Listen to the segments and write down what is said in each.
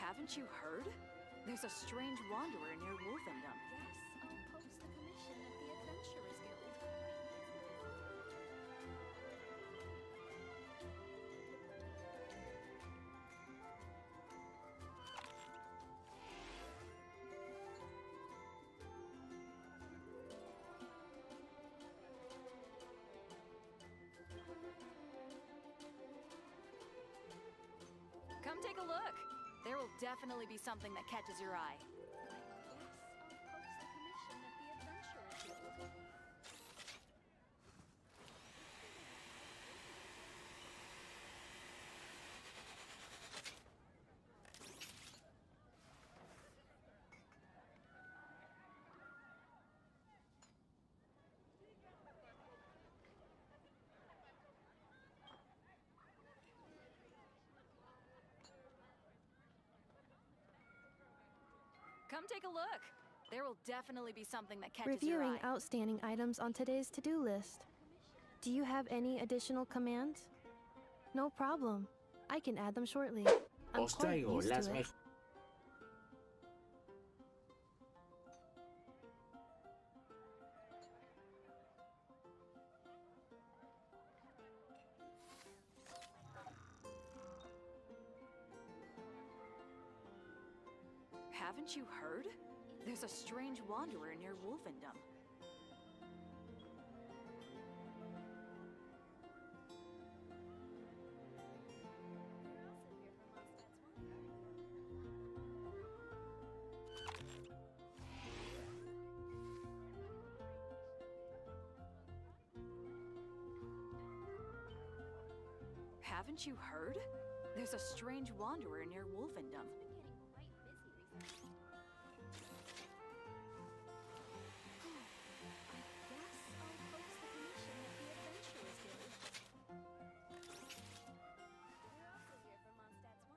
Haven't you heard? There's a strange wanderer near Wolfendom. Yes, I'll post the commission at the Adventurers Guild. Come take a look. There will definitely be something that catches your eye. Yes, I'll post the commission at the Adventurers Guild. Come take a look. There will definitely be something that catches Reviewing your eye. outstanding items on today's to-do list. Do you have any additional commands? No problem. I can add them shortly. I'm Os quite traigo used las to it. mejores. Haven't you heard? There's a strange wanderer near Wolfendom. Haven't you heard? There's a strange wanderer near Wolfendom. Been getting quite busy recently. I guess I'll post the commission at the Adventurers Guild. You're also here for Mondstadt's wine, aren't you?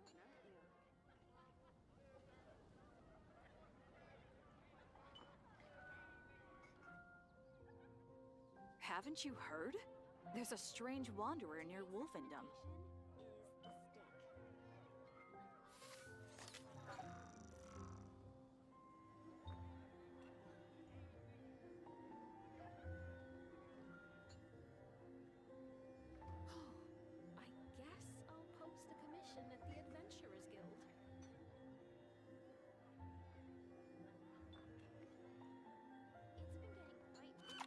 Haven't you heard? There's a strange wanderer near Wolfendom. Is the stake. I guess I'll post the commission at the Adventurers Guild. It's been getting quite busy.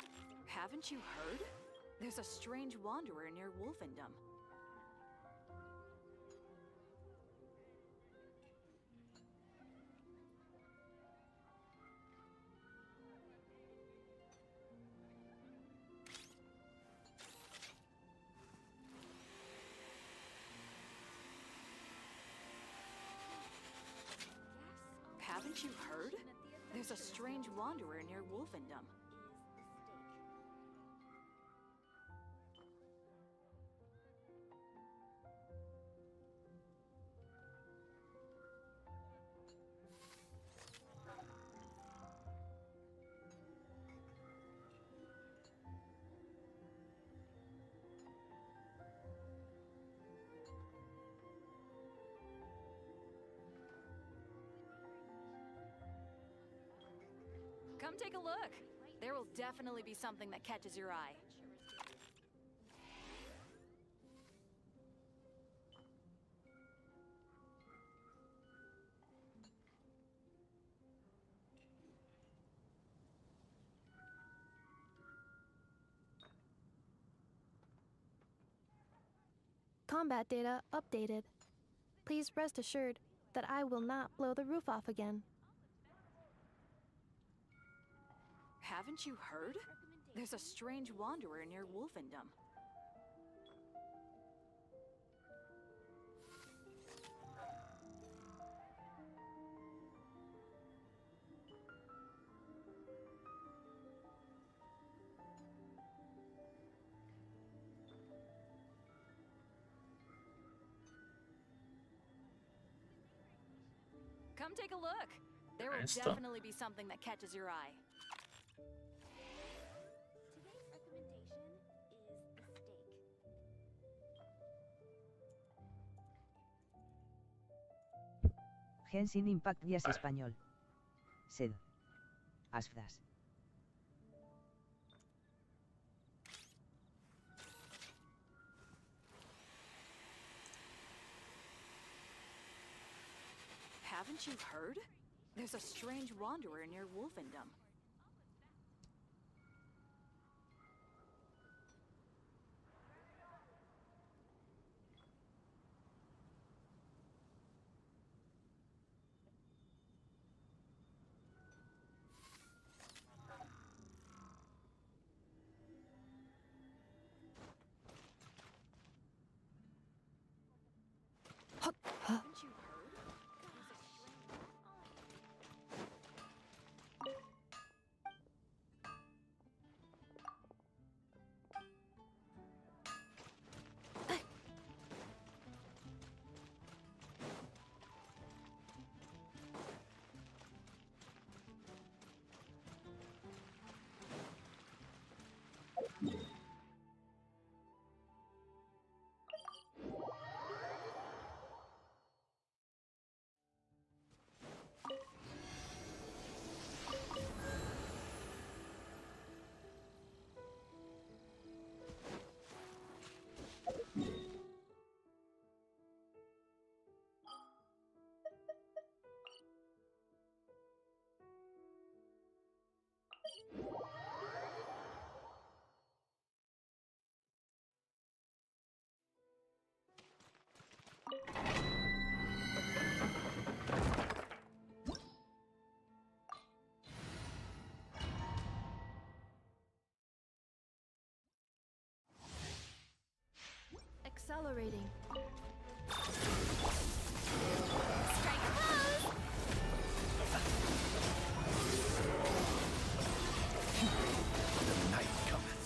Haven't you heard? There's a strange wanderer near Wolfendom. Yes, I'll Haven't you heard? post the commission at the There's a Adventurers strange Guild. wanderer near Wolfendom. Is the stake. Come take a look. There will definitely be something that catches your eye. Adventurers Guild. Combat data updated. Please rest assured that I will not blow the roof off again. Haven't you heard? There's a strange wanderer near Wolfendom. Come take a look. There will Esto. definitely be something that catches your eye. Today's recommendation is the steak. Genshin Impact Guías Español. Sed. Asfras. Haven't you heard? There's a strange wanderer near Wolfendom. Haven't you heard? Accelerating. Strike a pose! The night cometh.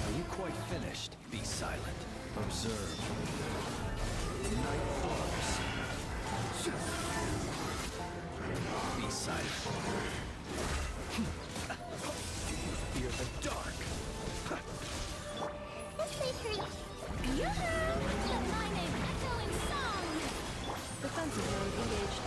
Are you quite finished? Be silent. Observe. The night falls. Be silent. Fear the dark. This bakery. Yoo-hoo! Let my name echo in song! Defensive mode engaged.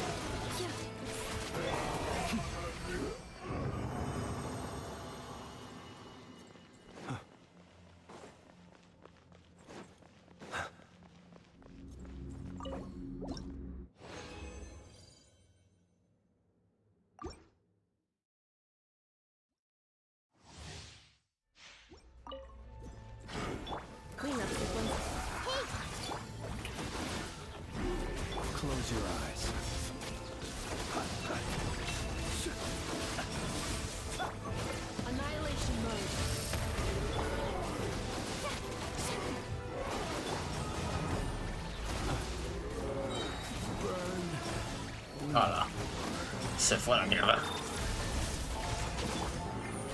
Cleanup sequence. Close your eyes. Annihilation mode. Hala. Se fue a la mierda.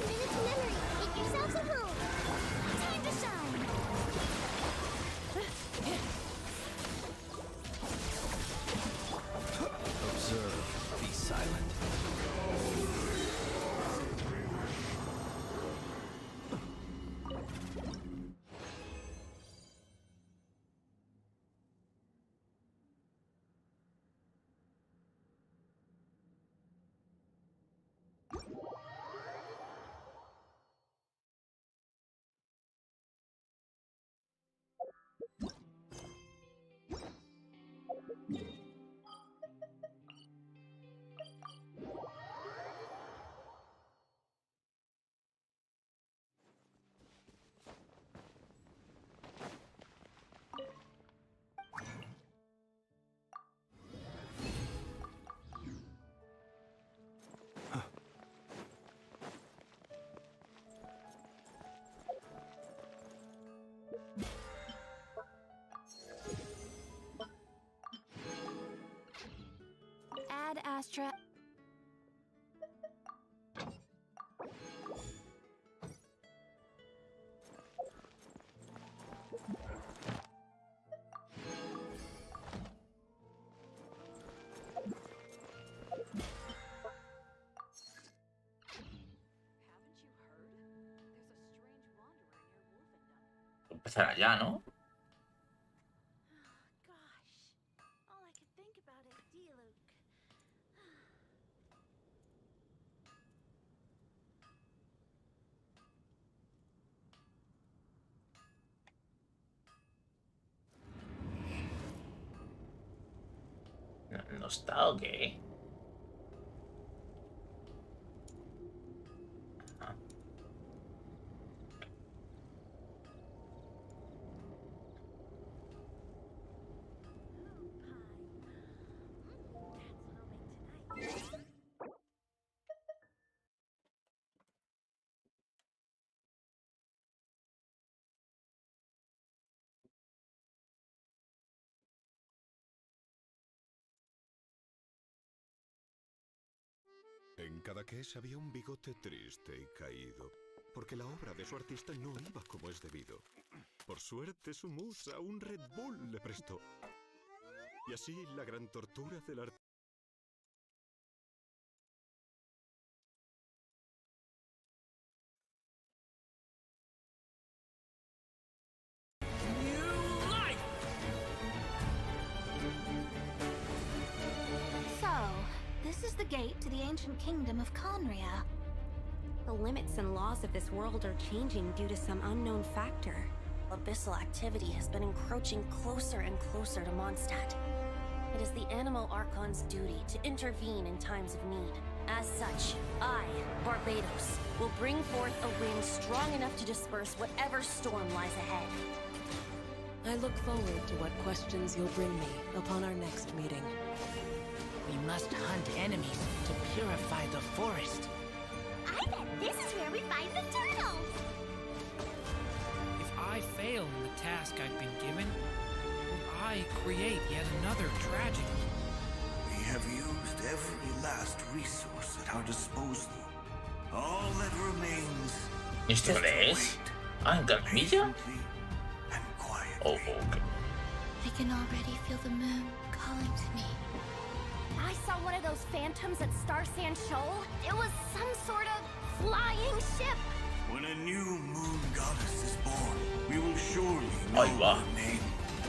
Minute to memory. Make yourselves at home. Time to shine. Observe. Be silent. Add Astra. Haven't you heard? empezar allá, ¿no? Gosh, all I could think about is Diluc. ¿No está o qué? Ah. En Cadaqués había un bigote triste y caído, porque la obra de su artista no iba como es debido. Por suerte su musa un Red Bull le prestó. Y así la gran tortura del artista. So, this is the gate to the ancient kingdom of Conria. The limits and laws of this world are changing due to some unknown factor. Abyssal activity has been encroaching closer and closer to Mondstadt. It is the Animal Archon's duty to intervene in times of need. As such, I, Barbados, will bring forth a wind strong enough to disperse whatever storm lies ahead. I look forward to what questions you'll bring me upon our next meeting. We must hunt enemies to purify the forest. I bet this is where we find the turtles! If I fail in the task I've been given, will I create yet another tragedy? We have used every last resource at our disposal. All that remains is ¿Esto to qué es? wait Ah, ¿en Carmilla? patiently and quietly. Oh, ok. I can already feel the moon calling to me. I saw one of those phantoms at Star Sand Shoal. It was some sort of flying ship. When a new moon goddess is born, we will surely know Ahí va. her name.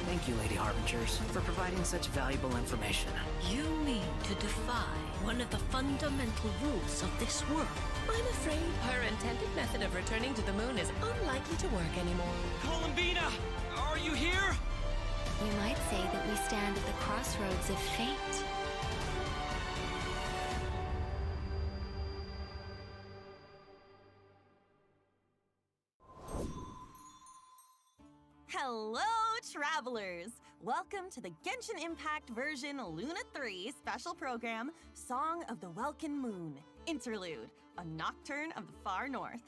Thank you, Lady Harbingers, for providing such valuable information. You mean to defy one of the fundamental rules of this world? I'm afraid her intended method of returning to the moon is unlikely to work anymore. Columbina, are you here? You might say that we stand at the crossroads of fate. Hello, travelers! Welcome to the Genshin Impact version Luna 3 special program, Song of the Welkin Moon, Interlude, a Nocturne of the Far North.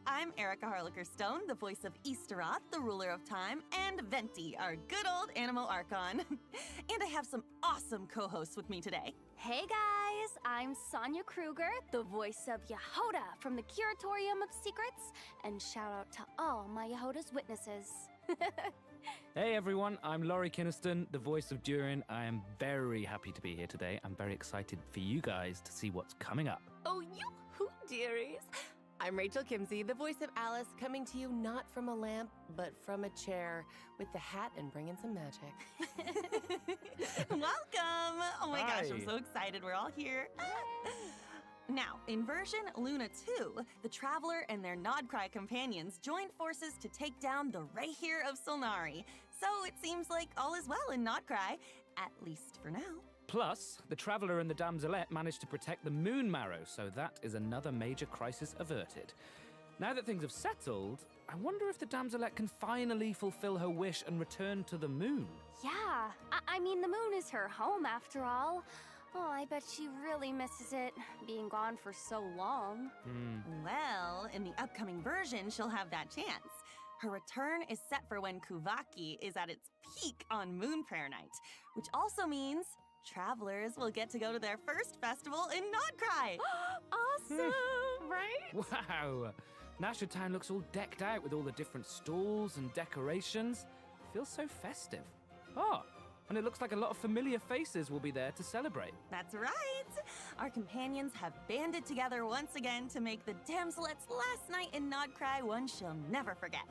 I'm Erica Harlicker-Stone, the voice of Easteroth, the ruler of time, and Venti, our good old Animo Archon. And I have some awesome co-hosts with me today. Hey guys, I'm Sonia Kruger, the voice of Yehoda from the Curatorium of Secrets, and shout out to all my Yehoda's witnesses. Hey everyone, I'm Laurie Kinniston, the voice of Durin. I am very happy to be here today. I'm very excited for you guys to see what's coming up. Oh, you-hoo, dearies! I'm Rachel Kimsey, the voice of Alice, coming to you not from a lamp, but from a chair, with the hat and bringing some magic. Welcome! Oh my gosh, I'm Hi. so excited we're all here. Now, in version Luna 2, the Traveler and their Nodcry companions joined forces to take down the Rayhir of Solnari. So it seems like all is well in Nodcry, at least for now. Plus, the Traveler and the Damselette managed to protect the Moon Marrow, so that is another major crisis averted. Now that things have settled, I wonder if the Damselette can finally fulfill her wish and return to the moon. Yeah, I mean, the moon is her home after all. Oh, I bet she really misses it, being gone for so long. Well, in the upcoming version, she'll have that chance. Her return is set for when Kuvaki is at its peak on Moon Prayer Night, which also means travelers will get to go to their first festival in Nodcry. Awesome, right? Wow! Nasher Town looks all decked out with all the different stalls and decorations. Feels so festive. Oh, and it looks like a lot of familiar faces will be there to celebrate. That's right! Our companions have banded together once again to make the Damselette's last night in Nodcry one she'll never forget.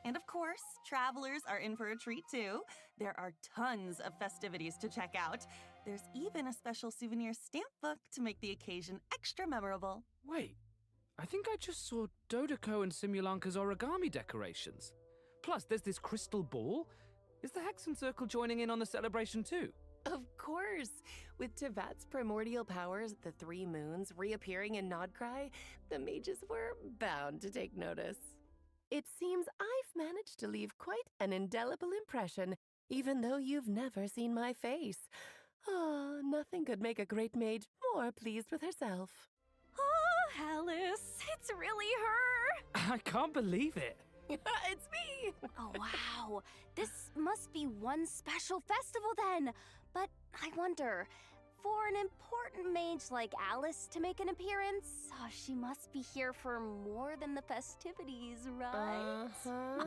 And of course, travelers are in for a treat too. There are tons of festivities to check out. There's even a special souvenir stamp book to make the occasion extra memorable. Wait, I think I just saw Dodeko and Simulanka's origami decorations. Plus, there's this crystal ball. Is the Hexen Circle joining in on the celebration too? Of course! With Tevat's primordial powers, the 3 moons, reappearing in Nodcry, the mages were bound to take notice. It seems I've managed to leave quite an indelible impression, even though you've never seen my face. Ah, nothing could make a great mage more pleased with herself. Oh, Alice, it's really her! I can't believe it. It's me! Oh, wow. This must be one special festival then. But I wonder, for an important mage like Alice to make an appearance, she must be here for more than the festivities, right? True.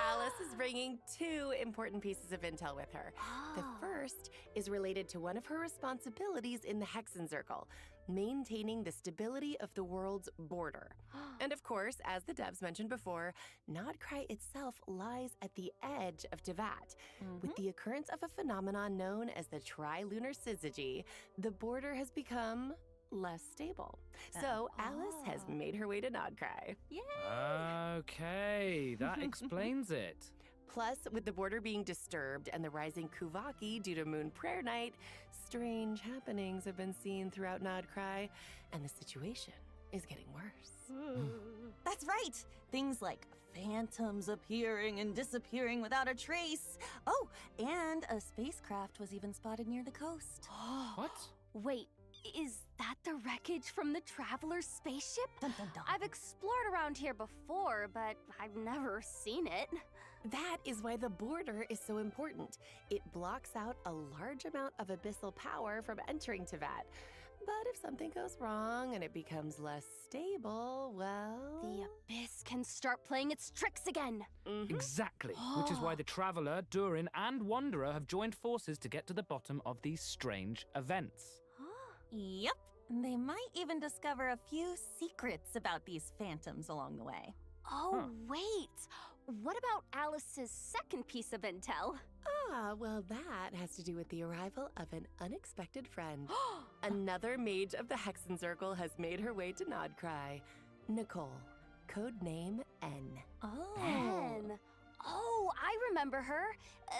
Alice is bringing 2 important pieces of intel with her. The first is related to one of her responsibilities in the Hexen Circle, maintaining the stability of the world's border. And of course, as the devs mentioned before, Nodcry itself lies at the edge of Tevat. With the occurrence of a phenomenon known as the trilunar syzygy, the border has become less stable. So Alice has made her way to Nodcry. Yay! Okay, that explains it. Plus, with the border being disturbed and the rising Kuvaki due to Moon Prayer Night, strange happenings have been seen throughout Nodcry, and the situation is getting worse. That's right! Things like phantoms appearing and disappearing without a trace. Oh, and a spacecraft was even spotted near the coast. What? Wait, is that the wreckage from the Traveler's spaceship? Dun, dun, dun. I've explored around here before, but I've never seen it. That is why the border is so important. It blocks out a large amount of abyssal power from entering Tevat. But if something goes wrong and it becomes less stable, well... The Abyss can start playing its tricks again. Exactly, which is why the Traveler, Durin, and Wanderer have joined forces to get to the bottom of these strange events. Yep. They might even discover a few secrets about these phantoms along the way. Oh, wait. What about Alice's second piece of intel? Well, that has to do with the arrival of an unexpected friend. Another mage of the Hexen Circle has made her way to Nodcry. Nicole, codename N. Oh. N. Oh, I remember her.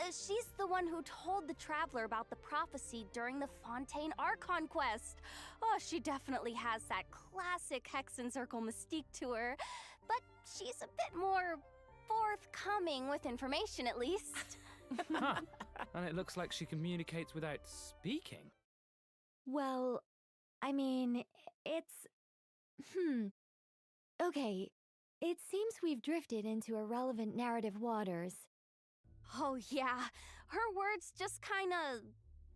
She's the one who told the Traveler about the prophecy during the Fontaine Archon quest. Oh, she definitely has that classic Hexen Circle mystique to her. But she's a bit more forthcoming with information, at least. And it looks like she communicates without speaking. Well, I mean, it's... Okay, it seems we've drifted into irrelevant narrative waters. Oh, yeah. Her words just kind of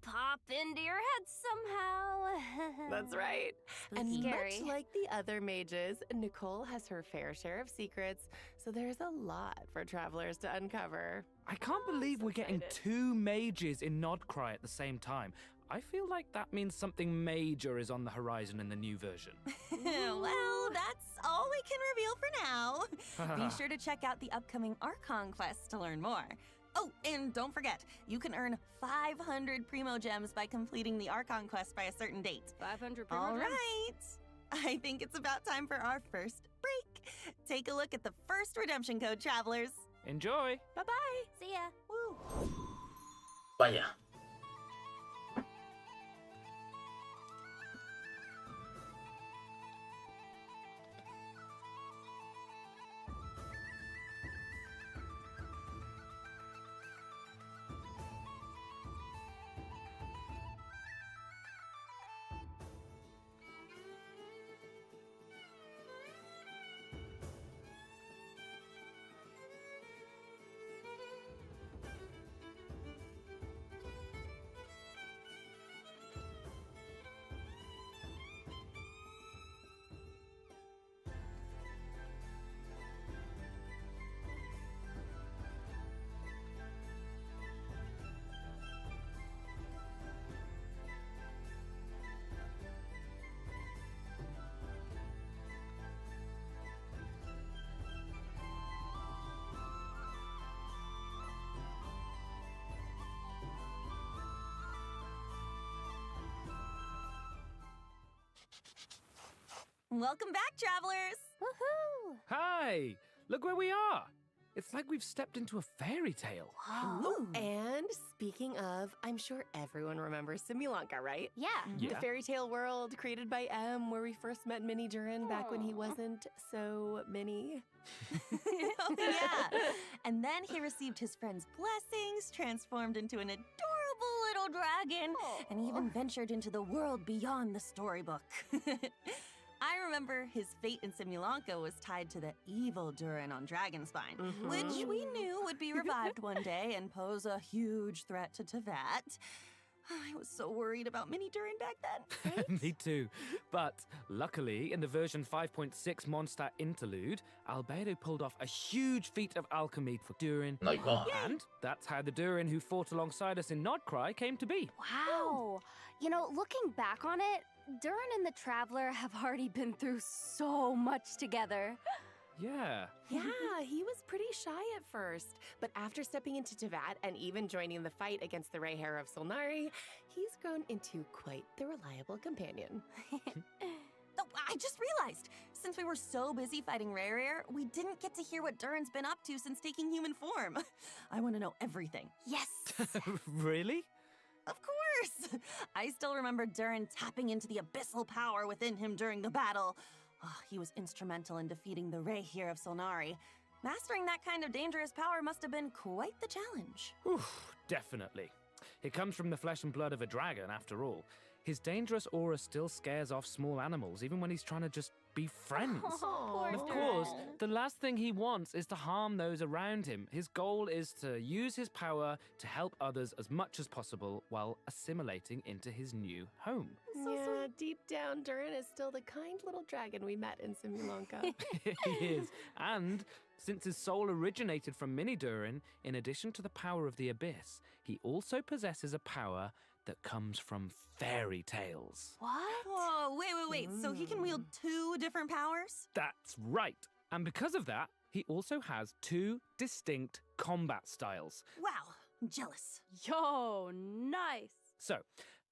pop into your head somehow. That's right. And Scary. much like the other mages, Nicole has her fair share of secrets, so there's a lot for travelers to uncover. I can't believe we're getting 2 mages in Nodcry at the same time. I feel like that means something major is on the horizon in the new version. Well, that's all we can reveal for now. Be sure to check out the upcoming Archon quest to learn more. Oh, and don't forget, you can earn 500 Primo Gems by completing the Archon quest by a certain date. 500 Primo All Gems? right. I think it's about time for our first break. Take a look at the first redemption code, travelers. Enjoy. Bye-bye. See ya. Woo. Vaya. Welcome back, travelers! Woohoo! Hi! Look where we are! It's like we've stepped into a fairy tale. Ooh. And speaking of, I'm sure everyone remembers Simulanka, right? Yeah. The fairy tale world created by M, where we first met Mini Durin back when he wasn't so mini. Oh, yeah. And then he received his friend's blessings, transformed into an adorable little dragon, and even ventured into the world beyond the storybook. I remember his fate in Simulanka was tied to the evil Durin on Dragonspine, which we knew would be revived one day and pose a huge threat to Teyvat. I was so worried about Mini Durin back then. Right? Me too. But luckily, in the version 5.6 Mondstadt interlude, Albedo pulled off a huge feat of alchemy for Durin. Like what? And that's how the Durin who fought alongside us in Nodcry came to be. Wow. You know, looking back on it, Durin and the Traveler have already been through so much together. Yeah. Yeah, he was pretty shy at first, but after stepping into Teyvat and even joining the fight against the Ray Hair of Solnari, he's grown into quite the reliable companion. Oh, I just realized, since we were so busy fighting Rare, we didn't get to hear what Durin's been up to since taking human form. I want to know everything. Yes! Really? Of course! I still remember Durin tapping into the abyssal power within him during the battle. Oh, he was instrumental in defeating the Ray here of Solnari. Mastering that kind of dangerous power must have been quite the challenge. Oof, definitely. It comes from the flesh and blood of a dragon, after all. His dangerous aura still scares off small animals, even when he's trying to just be friends. Poor And of course, Durin. the last thing he wants is to harm those around him. His goal is to use his power to help others as much as possible while assimilating into his new home. Yeah, deep down, Durin is still the kind little dragon we met in Simulanka. He is. And since his soul originated from Mini Durin, in addition to the power of the Abyss, he also possesses a power that comes from fairy tales. What? Whoa, wait. So he can wield two different powers? That's right. And because of that, he also has two distinct combat styles. Wow, I'm jealous. Yo, nice. So,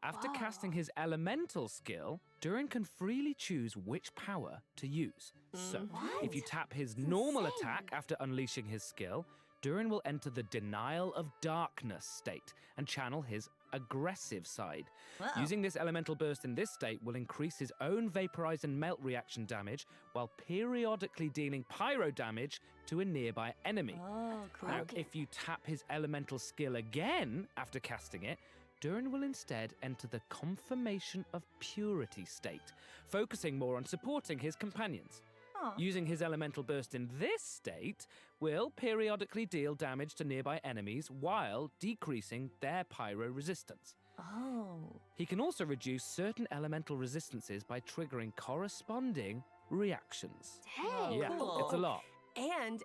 after Wow. casting his elemental skill, Durin can freely choose which power to use. So, if you tap his normal attack after unleashing his skill, Durin will enter the Denial of Darkness state and channel his aggressive side. Wow. Using this elemental burst in this state will increase his own vaporize and melt reaction damage while periodically dealing pyro damage to a nearby enemy. Oh, cool. Now, if you tap his elemental skill again after casting it, Durin will instead enter the Confirmation of Purity state, focusing more on supporting his companions. Aw. Using his elemental burst in this state will periodically deal damage to nearby enemies while decreasing their pyro resistance. Oh. He can also reduce certain elemental resistances by triggering corresponding reactions. Dang. Yeah, cool. it's a lot. And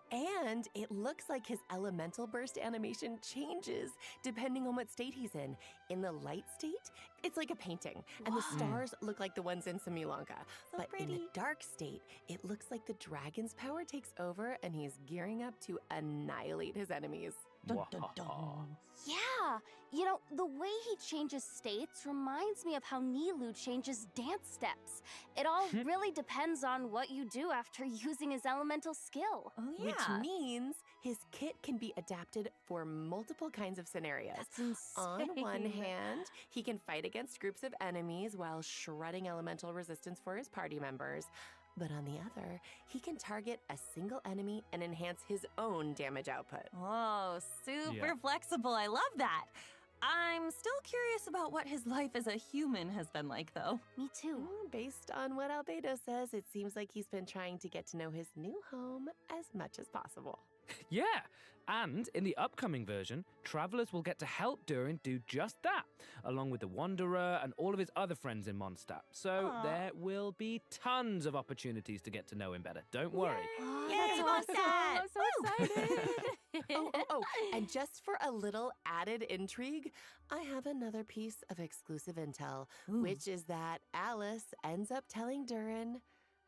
it looks like his elemental burst animation changes depending on what state he's in. In the light state, it's like a painting, and the stars look like the ones in Simulanka. So But in the pretty. dark state, it looks like the dragon's power takes over and he's gearing up to annihilate his enemies. Dun, dun, dun. Yeah, you know, the way he changes states reminds me of how Nilou changes dance steps. It all really depends on what you do after using his elemental skill. Oh, yeah. Which means his kit can be adapted for multiple kinds of scenarios. That's insane. On one hand, he can fight against groups of enemies while shredding elemental resistance for his party members. But on the other, he can target a single enemy and enhance his own damage output. Whoa, super Yeah. flexible. I love that. I'm still curious about what his life as a human has been like, though. Me too. Based on what Albedo says, it seems like he's been trying to get to know his new home as much as possible. Yeah, and in the upcoming version, travelers will get to help Durin do just that, along with the Wanderer and all of his other friends in Mondstadt. So Aw. there will be tons of opportunities to get to know him better. Don't worry. Oh, Yay, that's awesome. Mondstadt! I'm so excited. And just for a little added intrigue, I have another piece of exclusive intel, which is that Alice ends up telling Durin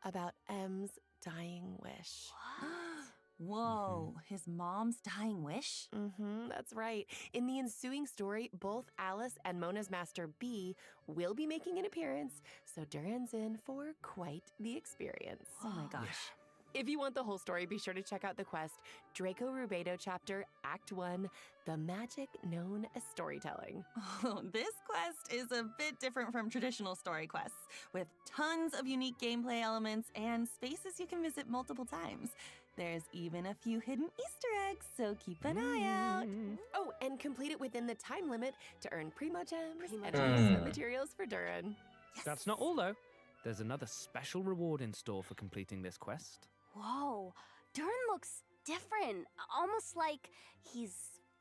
about M's dying wish. Whoa, his mom's dying wish? That's right. In the ensuing story, both Alice and Mona's master B will be making an appearance, so Durin's in for quite the experience. Oh my gosh. If you want the whole story, be sure to check out the quest, Draco Rubedo Chapter, Act 1, The Magic Known as Storytelling. Oh, this quest is a bit different from traditional story quests, with tons of unique gameplay elements and spaces you can visit multiple times. There's even a few hidden Easter eggs, so keep an eye out. Oh, and complete it within the time limit to earn Primogems and enhancement materials for Durin. That's not all, though. There's another special reward in store for completing this quest. Whoa, Durin looks different. Almost like he's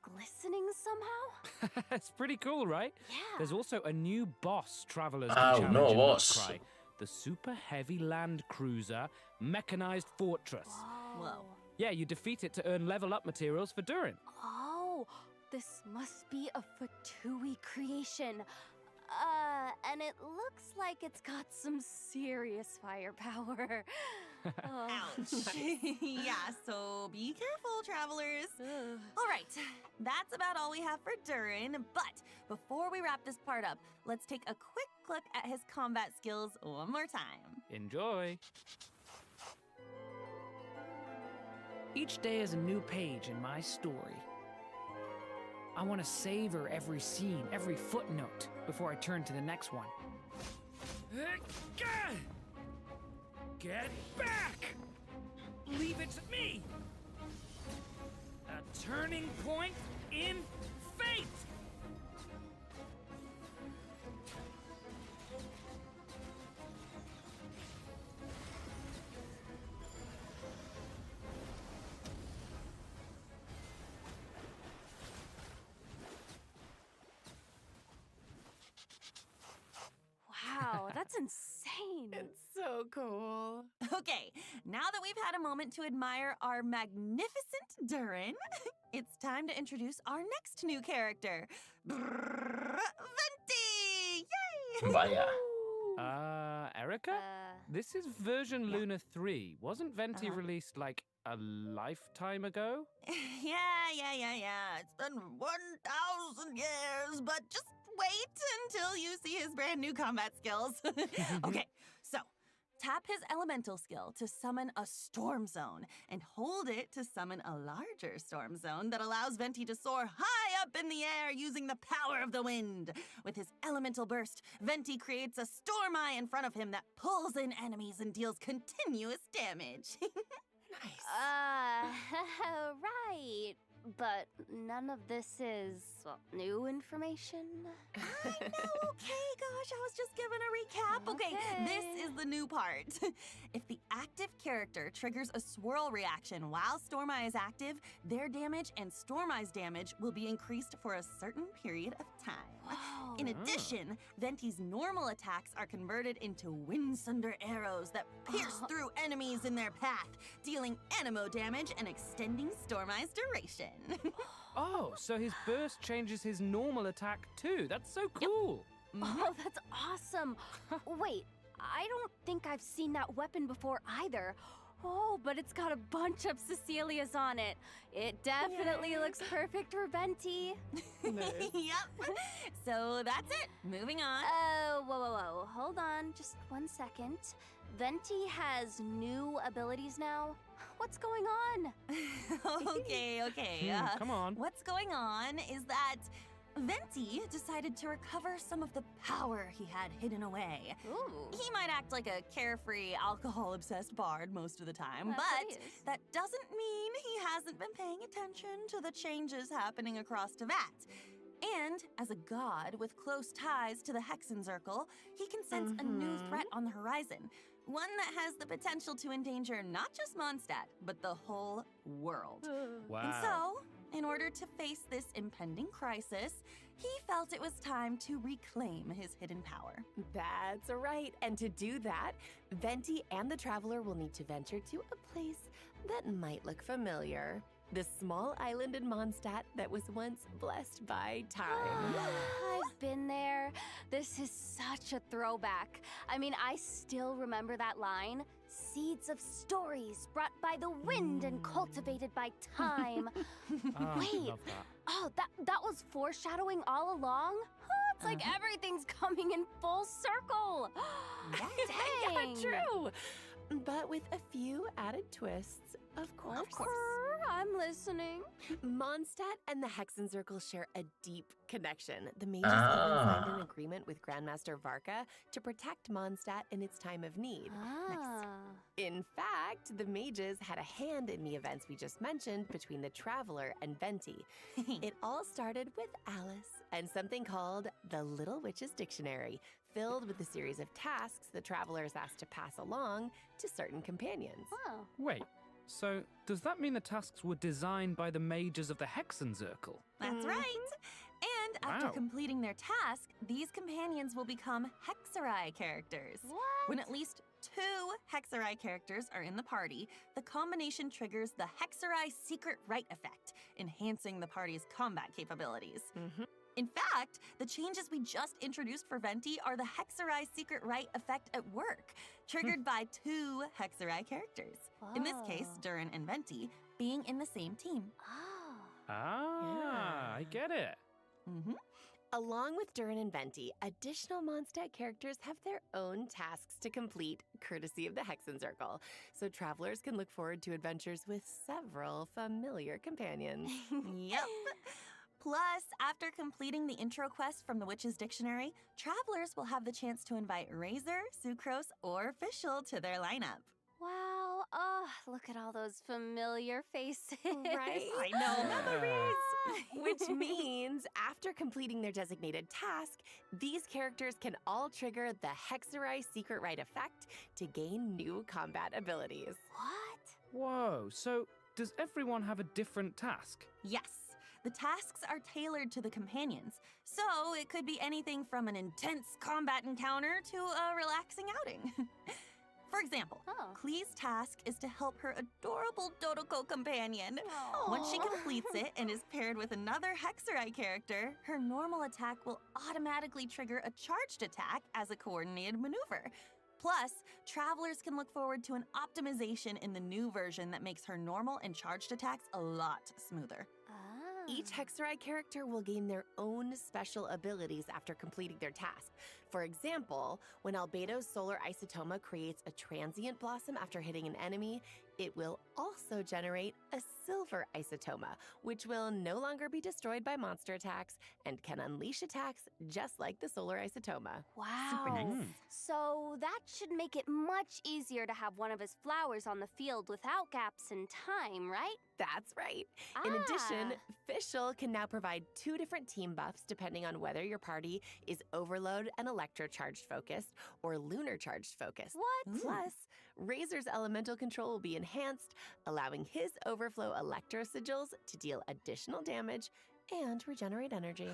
glistening somehow. It's pretty cool, right? Yeah. There's also a new boss travelers can Oh, challenge no, in boss. Outcry, the super heavy land cruiser mechanized fortress. Whoa. Yeah, you defeat it to earn level up materials for Durin. Oh, this must be a Fatui creation. And it looks like it's got some serious firepower. Ouch. Yeah, so be careful, travelers. All right, that's about all we have for Durin, but before we wrap this part up, let's take a quick look at his combat skills one more time. Enjoy. Each day is a new page in my story. I want to savor every scene, every footnote, before I turn to the next one. Get back! Leave it to me! A turning point in fate! Wow, that's insane. It's so cool. Okay, now that we've had a moment to admire our magnificent Durin, it's time to introduce our next new character, Venti! Yay! Vaya. Erica? This is version Luna 3. Wasn't Venti released like a lifetime ago? Yeah. It's been 1,000 years, but just wait until you see his brand new combat skills. Okay, so tap his elemental skill to summon a storm zone and hold it to summon a larger storm zone that allows Venti to soar high up in the air using the power of the wind. With his elemental burst, Venti creates a storm eye in front of him that pulls in enemies and deals continuous damage. Nice. Right. But none of this is, well, new information. I know, okay, gosh, I was just giving a recap. Okay, this is the new part. If the active character triggers a swirl reaction while Storm Eye is active, their damage and Storm Eye's damage will be increased for a certain period of time. Whoa. In addition, Venti's normal attacks are converted into Windsunder arrows that pierce through enemies in their path, dealing anemo damage and extending Storm Eye's duration. Oh, so his burst changes his normal attack too. That's so cool. Oh, that's awesome. Wait, I don't think I've seen that weapon before either. Oh, but it's got a bunch of Cecilias on it. It definitely looks perfect for Venti. Yep. So that's it. Moving on. Whoa. Hold on just 1 second. Venti has new abilities now. What's going on? Okay. Come on. What's going on is that Venti decided to recover some of the power he had hidden away. Ooh. He might act like a carefree, alcohol-obsessed bard most of the time, That's but what he is. that doesn't mean he hasn't been paying attention to the changes happening across Tevat. And as a god with close ties to the Hexenzirkel, he can sense a new threat on the horizon. One that has the potential to endanger not just Mondstadt, but the whole world. Wow. And so, in order to face this impending crisis, he felt it was time to reclaim his hidden power. That's right. And to do that, Venti and the Traveler will need to venture to a place that might look familiar. The small island in Mondstadt that was once blessed by time. I've been there. This is such a throwback. I mean, I still remember that line. seeds of stories brought by the wind and cultivated by time. Wait, love that. oh, that was foreshadowing all along? Oh, it's like everything's coming in full circle. Dang. Yeah, true. But with a few added twists, of course. Of course. I'm listening. Mondstadt and the Hexenzirkel share a deep connection. The mages even signed an agreement with Grandmaster Varka to protect Mondstadt in its time of need. In fact, the mages had a hand in the events we just mentioned between the Traveler and Venti. It all started with Alice and something called the Little Witch's Dictionary, filled with a series of tasks the Traveler is asked to pass along to certain companions. Wait, so does that mean the tasks were designed by the mages of the Hexenzirkel? That's right. And after completing their task, these companions will become Hexerai characters. What? When at least 2 Hexerai characters are in the party, the combination triggers the Hexerai Secret Right effect, enhancing the party's combat capabilities. In fact, the changes we just introduced for Venti are the Hexerai Secret Right effect at work, triggered by 2 Hexerai characters. In this case, Durin and Venti being in the same team. I get it. Along with Durin and Venti, additional Mondstadt characters have their own tasks to complete, courtesy of the Hexenzirkel, so travelers can look forward to adventures with several familiar companions. Yep. Plus, after completing the intro quest from the Witch's Dictionary, travelers will have the chance to invite Razor, Sucrose, or Fischl to their lineup. Wow. Oh, look at all those familiar faces. Right? I know. Memories! Which means after completing their designated task, these characters can all trigger the Hexerai Secret Right effect to gain new combat abilities. What? Whoa, so does everyone have a different task? Yes. The tasks are tailored to the companions, so it could be anything from an intense combat encounter to a relaxing outing. For example, Klee's task is to help her adorable Dodoko companion. Once she completes it and is paired with another Hexerai character, her normal attack will automatically trigger a charged attack as a coordinated maneuver. Plus, travelers can look forward to an optimization in the new version that makes her normal and charged attacks a lot smoother. Each Hexerai character will gain their own special abilities after completing their task. For example, when Albedo's Solar Isotoma creates a transient blossom after hitting an enemy, it will also generate a Silver Isotoma, which will no longer be destroyed by monster attacks and can unleash attacks just like the Solar Isotoma. Wow. Super nice. So that should make it much easier to have one of his flowers on the field without gaps in time, right? That's right. In addition, Fischl can now provide 2 different team buffs depending on whether your party is Overload and Electro-charged focused or Lunar charged focused. What? Plus, Razor's elemental control will be enhanced, allowing his Overflow Electro Sigils to deal additional damage and regenerate energy.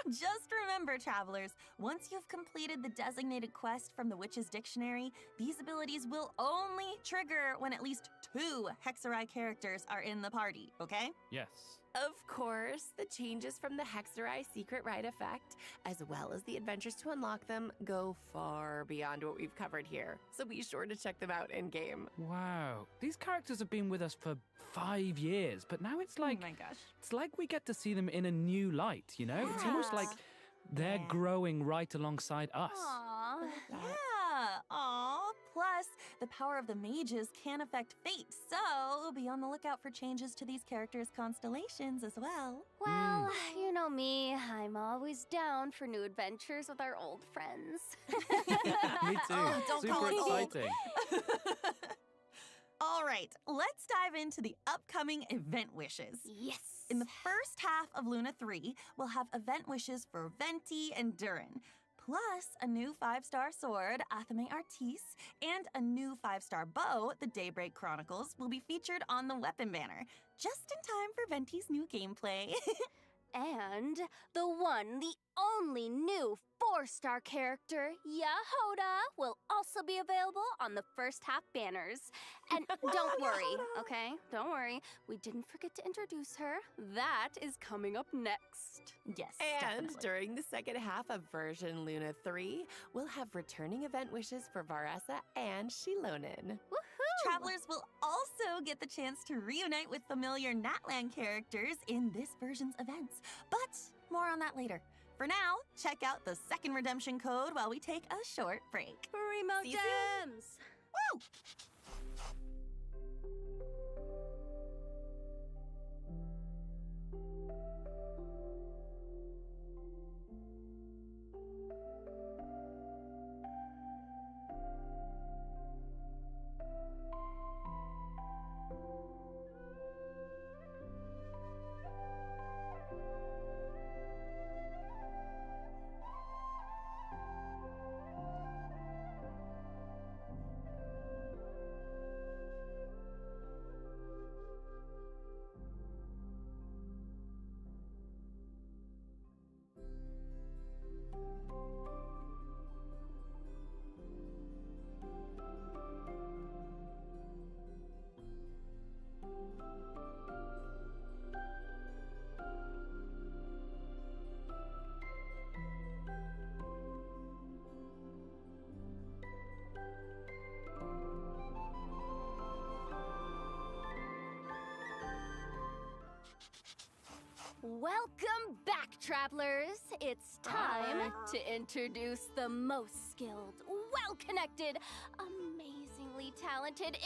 Just remember, travelers, once you've completed the designated quest from the Witch's Dictionary, these abilities will only trigger when at least 2 Hexerai characters are in the party, okay? Yes. Of course, the changes from the Hexerai Secret Right effect, as well as the adventures to unlock them, go far beyond what we've covered here. So be sure to check them out in-game. Wow. These characters have been with us for 5 years, but now it's like... Oh my gosh. It's like we get to see them in a new light, you know? It's almost like they're growing right alongside us. Aww. Yeah. Aw. Plus, the power of the mages can affect fate, so be on the lookout for changes to these characters' constellations as well. Well, you know me. I'm always down for new adventures with our old friends. Me too. Oh, don't Super call it old. exciting. All right, let's dive into the upcoming event wishes. Yes. In the first half of Luna 3, we'll have event wishes for Venti and Durin, plus a new 5-star sword, Athame Artis, and a new 5-star bow, the Daybreak Chronicles, will be featured on the weapon banner, just in time for Venti's new gameplay. And the one, the only new 4-star character, Yahoda, will also be available on the first half banners. And don't worry, okay? Don't worry. We didn't forget to introduce her. That is coming up next. Yes, And definitely. during the second half of version Luna 3, we'll have returning event wishes for Varessa and Shilonin. Travelers will also get the chance to reunite with familiar Natland characters in this version's events. But more on that later. For now, check out the second redemption code while we take a short break. Primo See you soon. Gems! Woo! Welcome back, travelers! It's time to introduce the most skilled, well-connected, amazingly talented,